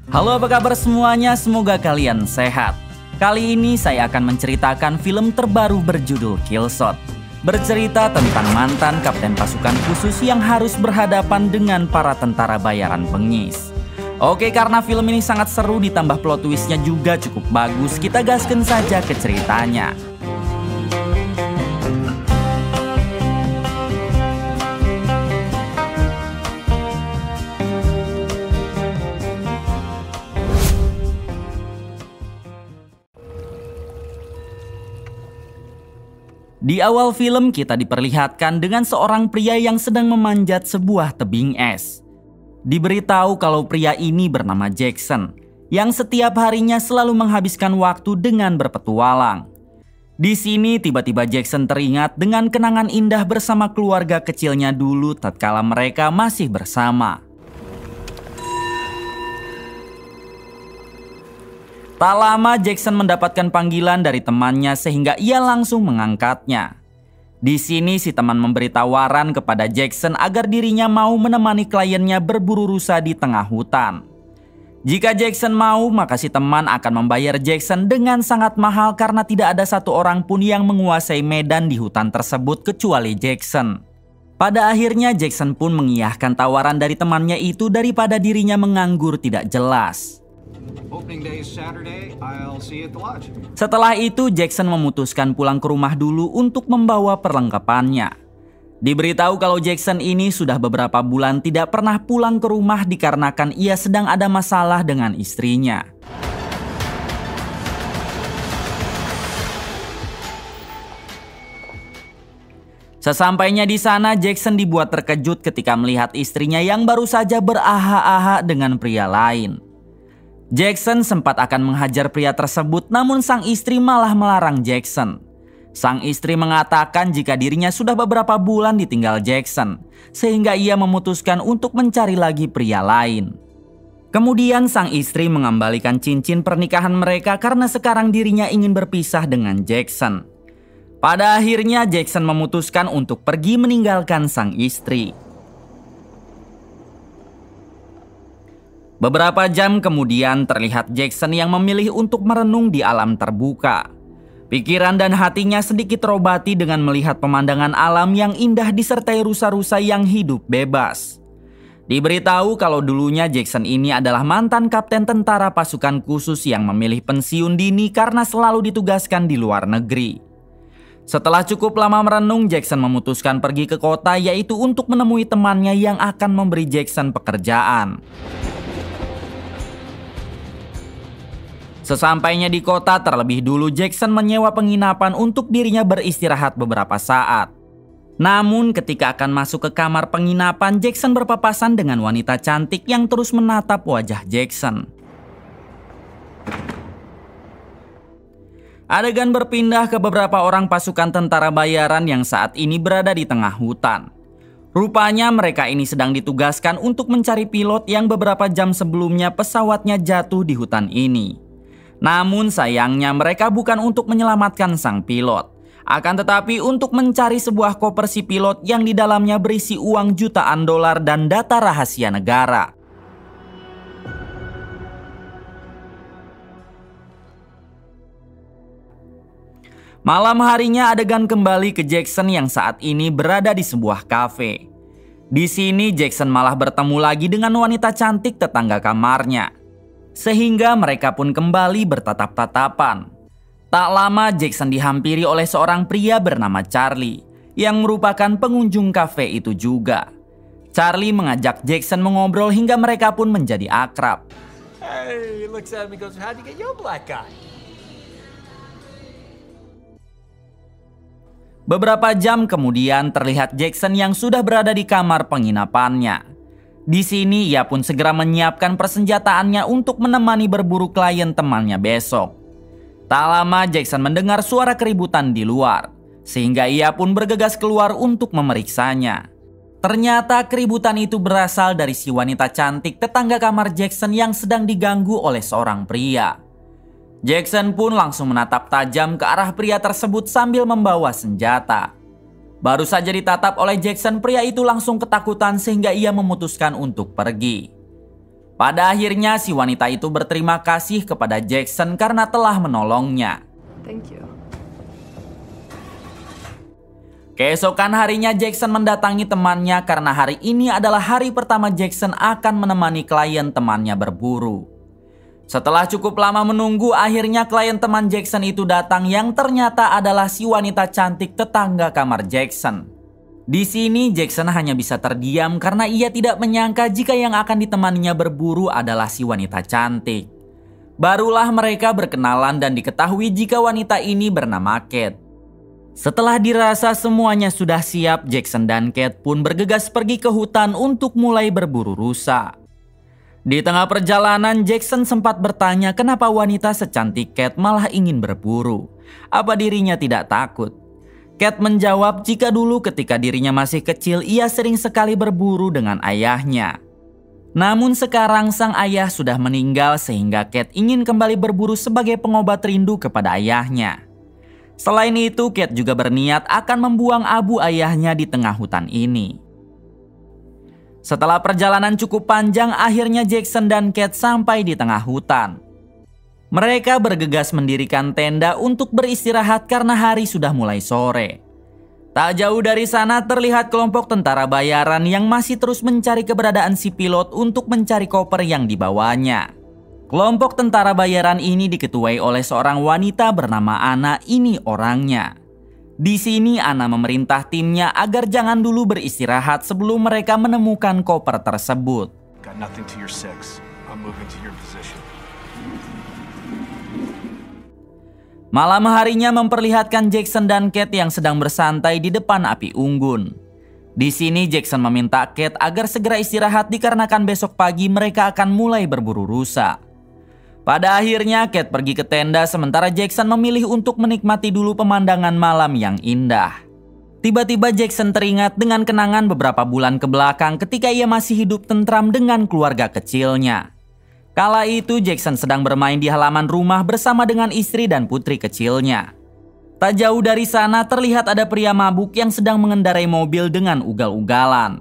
Halo, apa kabar semuanya? Semoga kalian sehat. Kali ini saya akan menceritakan film terbaru berjudul Killshot. Bercerita tentang mantan kapten pasukan khusus yang harus berhadapan dengan para tentara bayaran bengis. Oke, karena film ini sangat seru ditambah plot twistnya juga cukup bagus, kita gaskan saja ke ceritanya. Di awal film kita diperlihatkan dengan seorang pria yang sedang memanjat sebuah tebing es. Diberitahu kalau pria ini bernama Jackson, yang setiap harinya selalu menghabiskan waktu dengan berpetualang. Di sini tiba-tiba Jackson teringat dengan kenangan indah bersama keluarga kecilnya dulu tatkala mereka masih bersama. Tak lama Jackson mendapatkan panggilan dari temannya sehingga ia langsung mengangkatnya. Di sini si teman memberi tawaran kepada Jackson agar dirinya mau menemani kliennya berburu rusa di tengah hutan. Jika Jackson mau, maka si teman akan membayar Jackson dengan sangat mahal karena tidak ada satu orang pun yang menguasai medan di hutan tersebut kecuali Jackson. Pada akhirnya Jackson pun mengiyakan tawaran dari temannya itu daripada dirinya menganggur tidak jelas. Setelah itu Jackson memutuskan pulang ke rumah dulu untuk membawa perlengkapannya. Diberitahu kalau Jackson ini sudah beberapa bulan tidak pernah pulang ke rumah dikarenakan ia sedang ada masalah dengan istrinya. Sesampainya di sana, Jackson dibuat terkejut ketika melihat istrinya yang baru saja berahak-ahak dengan pria lain. Jackson sempat akan menghajar pria tersebut, namun sang istri malah melarang Jackson. Sang istri mengatakan jika dirinya sudah beberapa bulan ditinggal Jackson, sehingga ia memutuskan untuk mencari lagi pria lain. Kemudian sang istri mengembalikan cincin pernikahan mereka karena sekarang dirinya ingin berpisah dengan Jackson. Pada akhirnya Jackson memutuskan untuk pergi meninggalkan sang istri. Beberapa jam kemudian terlihat Jackson yang memilih untuk merenung di alam terbuka. Pikiran dan hatinya sedikit terobati dengan melihat pemandangan alam yang indah disertai rusa-rusa yang hidup bebas. Diberitahu kalau dulunya Jackson ini adalah mantan kapten tentara pasukan khusus yang memilih pensiun dini karena selalu ditugaskan di luar negeri. Setelah cukup lama merenung, Jackson memutuskan pergi ke kota yaitu untuk menemui temannya yang akan memberi Jackson pekerjaan. Sesampainya di kota, terlebih dulu Jackson menyewa penginapan untuk dirinya beristirahat beberapa saat. Namun ketika akan masuk ke kamar penginapan, Jackson berpapasan dengan wanita cantik yang terus menatap wajah Jackson. Adegan berpindah ke beberapa orang pasukan tentara bayaran yang saat ini berada di tengah hutan. Rupanya mereka ini sedang ditugaskan untuk mencari pilot yang beberapa jam sebelumnya pesawatnya jatuh di hutan ini. Namun sayangnya mereka bukan untuk menyelamatkan sang pilot, akan tetapi untuk mencari sebuah koper si pilot yang di dalamnya berisi uang jutaan dolar dan data rahasia negara. Malam harinya adegan kembali ke Jackson yang saat ini berada di sebuah kafe. Di sini Jackson malah bertemu lagi dengan wanita cantik tetangga kamarnya. Sehingga mereka pun kembali bertatap-tatapan. Tak lama Jackson dihampiri oleh seorang pria bernama Charlie, yang merupakan pengunjung kafe itu juga. Charlie mengajak Jackson mengobrol hingga mereka pun menjadi akrab. Hey, he looks at him and goes, "How'd you get your black eye?" Beberapa jam kemudian terlihat Jackson yang sudah berada di kamar penginapannya. Di sini ia pun segera menyiapkan persenjataannya untuk menemani berburu klien temannya besok. Tak lama Jackson mendengar suara keributan di luar, sehingga ia pun bergegas keluar untuk memeriksanya. Ternyata keributan itu berasal dari si wanita cantik tetangga kamar Jackson yang sedang diganggu oleh seorang pria. Jackson pun langsung menatap tajam ke arah pria tersebut sambil membawa senjata. Baru saja ditatap oleh Jackson, pria itu langsung ketakutan sehingga ia memutuskan untuk pergi. Pada akhirnya si wanita itu berterima kasih kepada Jackson karena telah menolongnya. Thank you. Keesokan harinya Jackson mendatangi temannya karena hari ini adalah hari pertama Jackson akan menemani klien temannya berburu. Setelah cukup lama menunggu, akhirnya klien teman Jackson itu datang yang ternyata adalah si wanita cantik tetangga kamar Jackson. Di sini Jackson hanya bisa terdiam karena ia tidak menyangka jika yang akan ditemaninya berburu adalah si wanita cantik. Barulah mereka berkenalan dan diketahui jika wanita ini bernama Kate. Setelah dirasa semuanya sudah siap, Jackson dan Kate pun bergegas pergi ke hutan untuk mulai berburu rusa. Di tengah perjalanan, Jackson sempat bertanya kenapa wanita secantik Kate malah ingin berburu. Apa dirinya tidak takut? Kate menjawab jika dulu ketika dirinya masih kecil ia sering sekali berburu dengan ayahnya. Namun sekarang sang ayah sudah meninggal sehingga Kate ingin kembali berburu sebagai pengobat rindu kepada ayahnya. Selain itu, Kate juga berniat akan membuang abu ayahnya di tengah hutan ini. Setelah perjalanan cukup panjang, akhirnya Jackson dan Kate sampai di tengah hutan. Mereka bergegas mendirikan tenda untuk beristirahat karena hari sudah mulai sore. Tak jauh dari sana terlihat kelompok tentara bayaran yang masih terus mencari keberadaan si pilot untuk mencari koper yang dibawanya. Kelompok tentara bayaran ini diketuai oleh seorang wanita bernama Anna, ini orangnya. Di sini Anna memerintah timnya agar jangan dulu beristirahat sebelum mereka menemukan koper tersebut. Got nothing to your six. I'm moving to your position. Malam harinya memperlihatkan Jackson dan Kate yang sedang bersantai di depan api unggun. Di sini Jackson meminta Kate agar segera istirahat dikarenakan besok pagi mereka akan mulai berburu rusa. Pada akhirnya Kate pergi ke tenda sementara Jackson memilih untuk menikmati dulu pemandangan malam yang indah. Tiba-tiba Jackson teringat dengan kenangan beberapa bulan ke belakang ketika ia masih hidup tentram dengan keluarga kecilnya. Kala itu Jackson sedang bermain di halaman rumah bersama dengan istri dan putri kecilnya. Tak jauh dari sana terlihat ada pria mabuk yang sedang mengendarai mobil dengan ugal-ugalan.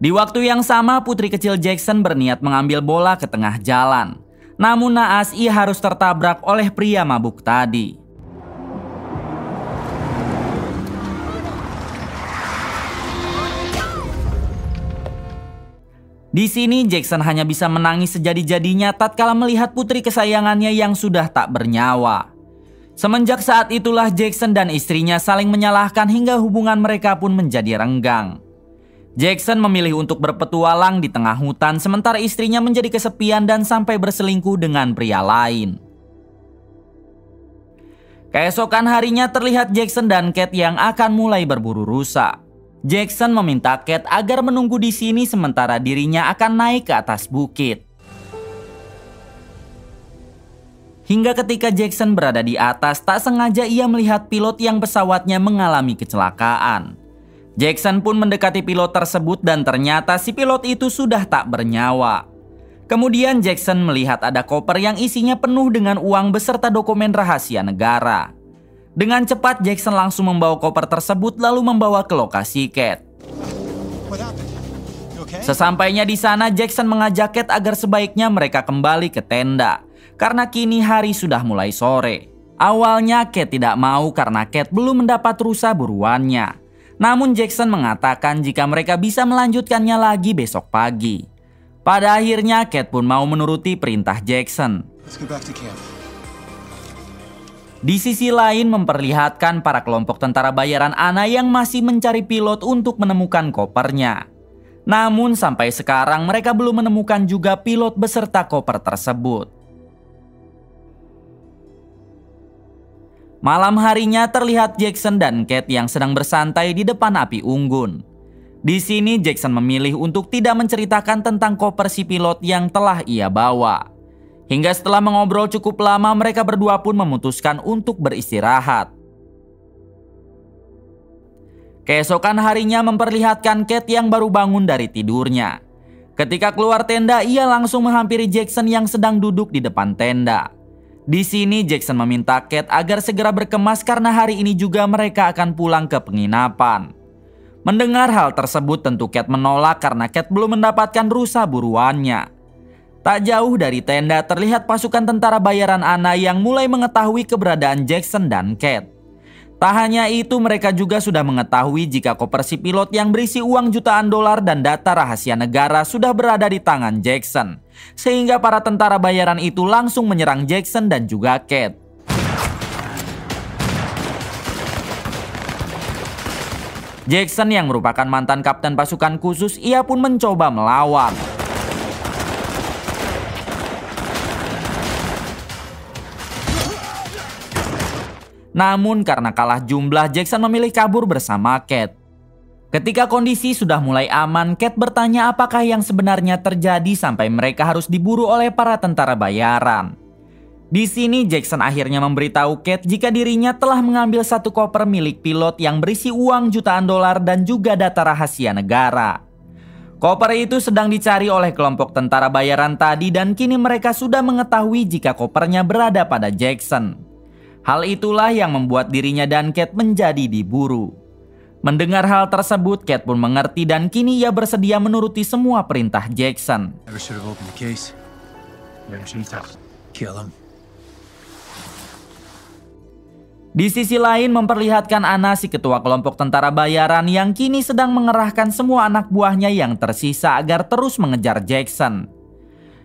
Di waktu yang sama putri kecil Jackson berniat mengambil bola ke tengah jalan. Namun naas ia harus tertabrak oleh pria mabuk tadi. Di sini Jackson hanya bisa menangis sejadi-jadinya tatkala melihat putri kesayangannya yang sudah tak bernyawa. Semenjak saat itulah Jackson dan istrinya saling menyalahkan hingga hubungan mereka pun menjadi renggang. Jackson memilih untuk berpetualang di tengah hutan sementara istrinya menjadi kesepian dan sampai berselingkuh dengan pria lain. Keesokan harinya terlihat Jackson dan Kate yang akan mulai berburu rusa. Jackson meminta Kate agar menunggu di sini sementara dirinya akan naik ke atas bukit. Hingga ketika Jackson berada di atas, tak sengaja ia melihat pilot yang pesawatnya mengalami kecelakaan. Jackson pun mendekati pilot tersebut dan ternyata si pilot itu sudah tak bernyawa. Kemudian Jackson melihat ada koper yang isinya penuh dengan uang beserta dokumen rahasia negara. Dengan cepat Jackson langsung membawa koper tersebut lalu membawa ke lokasi Kate. Sesampainya di sana Jackson mengajak Kate agar sebaiknya mereka kembali ke tenda karena kini hari sudah mulai sore. Awalnya Kate tidak mau karena Kate belum mendapat rusa buruannya. Namun Jackson mengatakan jika mereka bisa melanjutkannya lagi besok pagi. Pada akhirnya Kate pun mau menuruti perintah Jackson. Di sisi lain memperlihatkan para kelompok tentara bayaran Anna yang masih mencari pilot untuk menemukan kopernya. Namun sampai sekarang mereka belum menemukan juga pilot beserta koper tersebut. Malam harinya terlihat Jackson dan Kate yang sedang bersantai di depan api unggun. Di sini Jackson memilih untuk tidak menceritakan tentang koper si pilot yang telah ia bawa. Hingga setelah mengobrol cukup lama mereka berdua pun memutuskan untuk beristirahat. Keesokan harinya memperlihatkan Kate yang baru bangun dari tidurnya. Ketika keluar tenda ia langsung menghampiri Jackson yang sedang duduk di depan tenda. Di sini Jackson meminta Kate agar segera berkemas karena hari ini juga mereka akan pulang ke penginapan. Mendengar hal tersebut tentu Kate menolak karena Kate belum mendapatkan rusa buruannya. Tak jauh dari tenda terlihat pasukan tentara bayaran Anna yang mulai mengetahui keberadaan Jackson dan Kate. Tak hanya itu, mereka juga sudah mengetahui jika koper si pilot yang berisi uang jutaan dolar dan data rahasia negara sudah berada di tangan Jackson. Sehingga para tentara bayaran itu langsung menyerang Jackson dan juga Kate. Jackson yang merupakan mantan kapten pasukan khusus, ia pun mencoba melawan. Namun karena kalah jumlah, Jackson memilih kabur bersama Kate. Ketika kondisi sudah mulai aman, Kate bertanya apakah yang sebenarnya terjadi sampai mereka harus diburu oleh para tentara bayaran. Di sini Jackson akhirnya memberitahu Kate jika dirinya telah mengambil satu koper milik pilot yang berisi uang jutaan dolar dan juga data rahasia negara. Koper itu sedang dicari oleh kelompok tentara bayaran tadi dan kini mereka sudah mengetahui jika kopernya berada pada Jackson. Hal itulah yang membuat dirinya dan Kate menjadi diburu. Mendengar hal tersebut, Kate pun mengerti dan kini ia bersedia menuruti semua perintah Jackson. Di sisi lain memperlihatkan Anna, si ketua kelompok tentara bayaran yang kini sedang mengerahkan semua anak buahnya yang tersisa agar terus mengejar Jackson.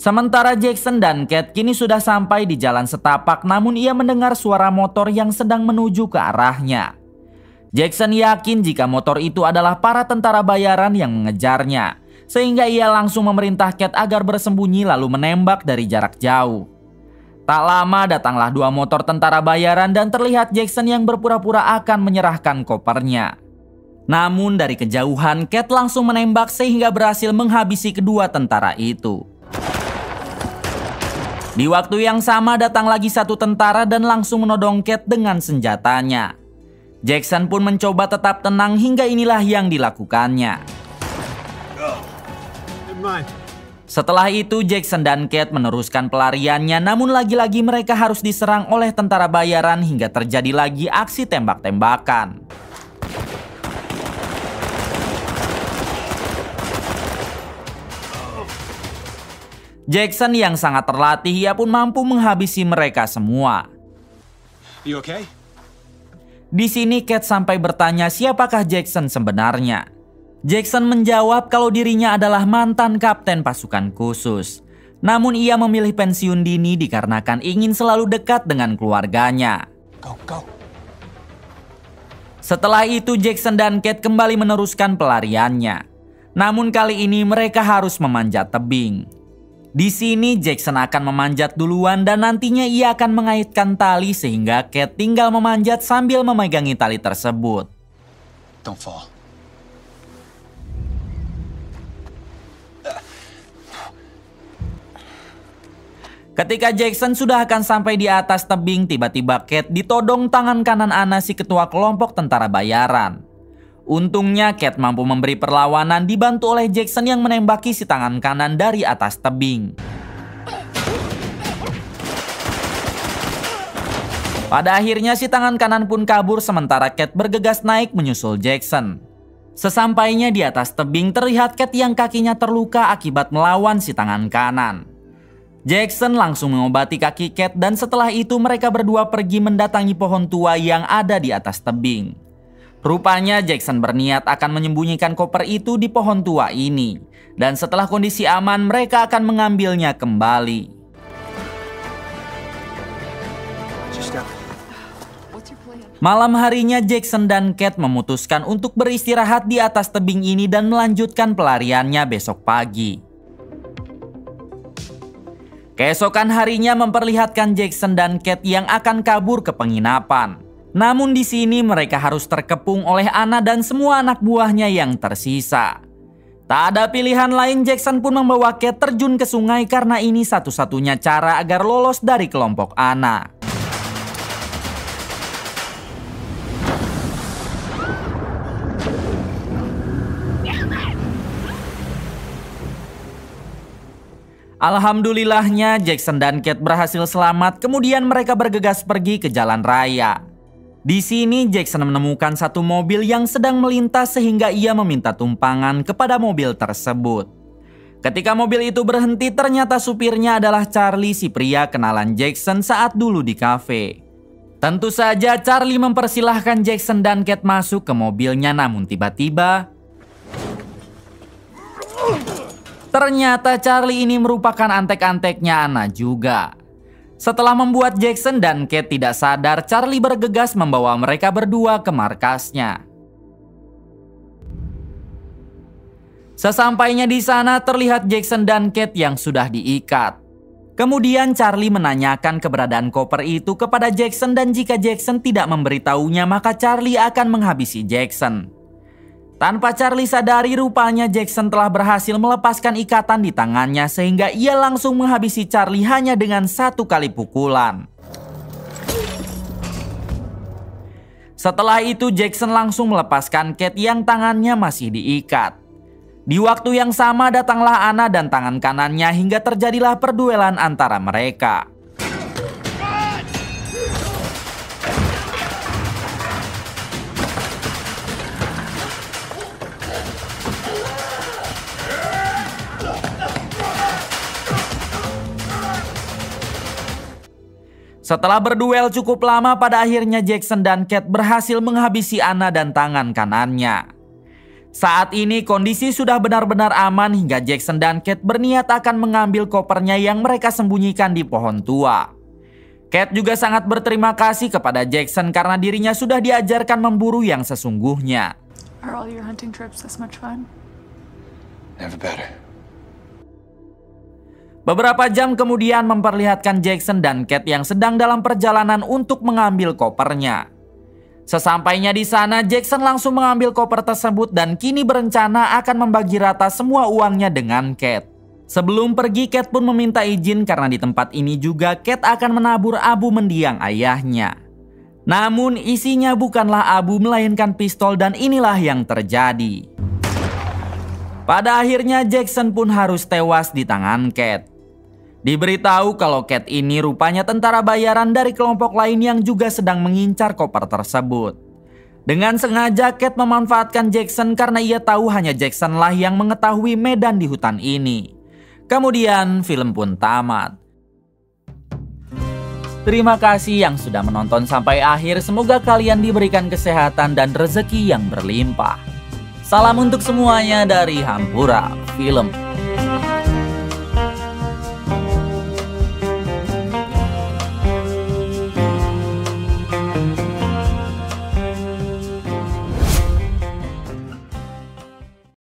Sementara Jackson dan Kate kini sudah sampai di jalan setapak, namun ia mendengar suara motor yang sedang menuju ke arahnya. Jackson yakin jika motor itu adalah para tentara bayaran yang mengejarnya, sehingga ia langsung memerintah Kate agar bersembunyi lalu menembak dari jarak jauh. Tak lama datanglah dua motor tentara bayaran dan terlihat Jackson yang berpura-pura akan menyerahkan kopernya. Namun dari kejauhan Kate langsung menembak sehingga berhasil menghabisi kedua tentara itu. Di waktu yang sama datang lagi satu tentara dan langsung menodong Kate dengan senjatanya. Jackson pun mencoba tetap tenang hingga inilah yang dilakukannya. Setelah itu Jackson dan Kate meneruskan pelariannya, namun lagi-lagi mereka harus diserang oleh tentara bayaran hingga terjadi lagi aksi tembak-tembakan. Jackson yang sangat terlatih, ia pun mampu menghabisi mereka semua. You okay? Di sini Kate sampai bertanya siapakah Jackson sebenarnya. Jackson menjawab kalau dirinya adalah mantan kapten pasukan khusus. Namun ia memilih pensiun dini dikarenakan ingin selalu dekat dengan keluarganya. Go. Setelah itu Jackson dan Kate kembali meneruskan pelariannya. Namun kali ini mereka harus memanjat tebing. Di sini Jackson akan memanjat duluan dan nantinya ia akan mengaitkan tali sehingga Kate tinggal memanjat sambil memegangi tali tersebut. Don't fall. Ketika Jackson sudah akan sampai di atas tebing, tiba-tiba Kate ditodong tangan kanan Anna, si ketua kelompok tentara bayaran. Untungnya Kate mampu memberi perlawanan dibantu oleh Jackson yang menembaki si tangan kanan dari atas tebing. Pada akhirnya si tangan kanan pun kabur sementara Kate bergegas naik menyusul Jackson. Sesampainya di atas tebing terlihat Kate yang kakinya terluka akibat melawan si tangan kanan. Jackson langsung mengobati kaki Kate dan setelah itu mereka berdua pergi mendatangi pohon tua yang ada di atas tebing. Rupanya Jackson berniat akan menyembunyikan koper itu di pohon tua ini. Dan setelah kondisi aman mereka akan mengambilnya kembali. Malam harinya Jackson dan Kate memutuskan untuk beristirahat di atas tebing ini dan melanjutkan pelariannya besok pagi. Keesokan harinya memperlihatkan Jackson dan Kate yang akan kabur ke penginapan. Namun di sini mereka harus terkepung oleh Anna dan semua anak buahnya yang tersisa. Tak ada pilihan lain, Jackson pun membawa Kate terjun ke sungai karena ini satu-satunya cara agar lolos dari kelompok Anna. Alhamdulillahnya Jackson dan Kate berhasil selamat, kemudian mereka bergegas pergi ke jalan raya. Di sini Jackson menemukan satu mobil yang sedang melintas sehingga ia meminta tumpangan kepada mobil tersebut. Ketika mobil itu berhenti, ternyata supirnya adalah Charlie, si pria kenalan Jackson saat dulu di kafe. Tentu saja Charlie mempersilahkan Jackson dan Kate masuk ke mobilnya, namun tiba-tiba ternyata Charlie ini merupakan antek-anteknya Anna juga. Setelah membuat Jackson dan Kate tidak sadar, Charlie bergegas membawa mereka berdua ke markasnya. Sesampainya di sana, terlihat Jackson dan Kate yang sudah diikat. Kemudian Charlie menanyakan keberadaan koper itu kepada Jackson, dan jika Jackson tidak memberitahunya, maka Charlie akan menghabisi Jackson. Tanpa Charlie sadari, rupanya Jackson telah berhasil melepaskan ikatan di tangannya sehingga ia langsung menghabisi Charlie hanya dengan 1 kali pukulan. Setelah itu Jackson langsung melepaskan Kate yang tangannya masih diikat. Di waktu yang sama datanglah Anna dan tangan kanannya hingga terjadilah perduelan antara mereka. Setelah berduel cukup lama, pada akhirnya Jackson dan Kate berhasil menghabisi Anna dan tangan kanannya. Saat ini kondisi sudah benar-benar aman hingga Jackson dan Kate berniat akan mengambil kopernya yang mereka sembunyikan di pohon tua. Kate juga sangat berterima kasih kepada Jackson karena dirinya sudah diajarkan memburu yang sesungguhnya. Are all your hunting trips this much fun? Never better. Beberapa jam kemudian memperlihatkan Jackson dan Kate yang sedang dalam perjalanan untuk mengambil kopernya. Sesampainya di sana, Jackson langsung mengambil koper tersebut dan kini berencana akan membagi rata semua uangnya dengan Kate. Sebelum pergi, Kate pun meminta izin karena di tempat ini juga Kate akan menabur abu mendiang ayahnya. Namun isinya bukanlah abu melainkan pistol, dan inilah yang terjadi. Pada akhirnya Jackson pun harus tewas di tangan Kate. Diberitahu kalau Kate ini rupanya tentara bayaran dari kelompok lain yang juga sedang mengincar koper tersebut. Dengan sengaja Kate memanfaatkan Jackson karena ia tahu hanya Jacksonlah yang mengetahui medan di hutan ini. Kemudian film pun tamat. Terima kasih yang sudah menonton sampai akhir. Semoga kalian diberikan kesehatan dan rezeki yang berlimpah. Salam untuk semuanya dari Hampura Film.